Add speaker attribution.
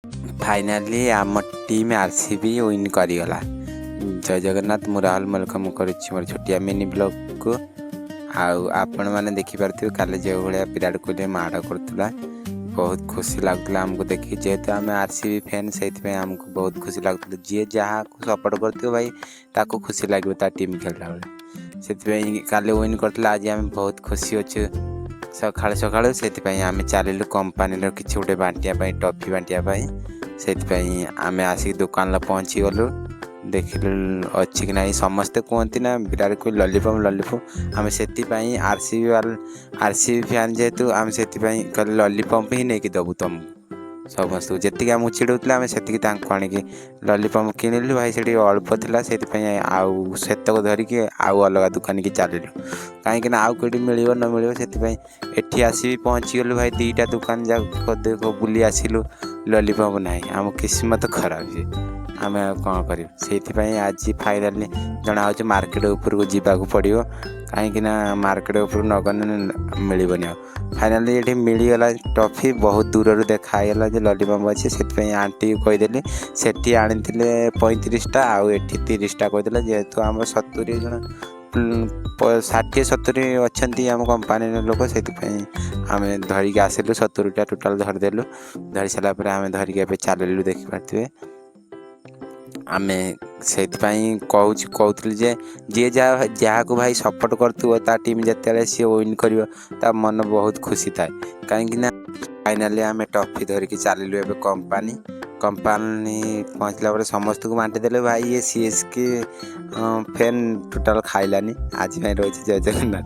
Speaker 1: Finally आम team RCB win करिगला। जय जगन्नाथ। मु राहुल वेलकम करुच्ची मोर छोटिया मिनी ब्लॉग को। आपण मैंने देखिपे काले जो भाया विराट कोहली माड़ करूला बहुत खुशी लगुला आमको देखी। जेहेतु आम आरसीबी फैन से आमको बहुत खुशी लगुला। जी जहाँ सपोर्ट कर भाई ताको खुशी लगे टीम खेलला बेले से काले विन करते। आज आम बहुत खुशी अच्छे सकाळु सकाळु से आम चलू कंपानी किसी गोटे बांटिया टॉफी बांटिया से आम आसिक दुकान पहुँची गलु। देखिलु अच्छी कि ना समस्ते कहती ना विराट कोहली लॉलीपॉप आम से आरसीबी फैन जेहेतु आम से कहले लॉलीपॉप ही नहीं दबू तुमको समस्त जी आमको चिड़ौला आम से आणिकी लॉलीपॉप किणिलु। भाई से अल्प था से आतक धरिकी आउ अलग दुकान की चलू कहीं आउ कौटी मिल न मिल से एठी आसी पहुँची गलु। भाई दीटा दुकान जाक देख बुली आसिलु लॉलीपॉप ना आम किस्मत खराब है आम कौन कर आज फाइनाली जना हो मार्केट उपरको जावाक पड़ो कहीं मार्केट उपर नगने मिलनी। फाइनाली ये मिलगला टॉफी बहुत दूर देखाईगला जो लॉलीपॉप अच्छे से आंटी कहीदेली से आनी 35टा आउ 30टा कहीदे जेहेतु आम 70 जन 60-70 अच्छा आम कंपानी लोक से आम धरिकी आसिलु 70टा टोटाल धरदेलु। धरी सारापर आम धरिकी चलू देखिपे आम से कहूँ जे जी जहाँ को भाई सपोर्ट कर टीम जिते सी विन कर मन बहुत खुशी थाए कहीं फाइनाली आम टॉफी धरिकी चलू ए कंपानी पहुँचला समस्त को बांटीदेले। भाई ये सीएसके फैन टोटाल खाइलानी आज रही जय जगन्नाथ।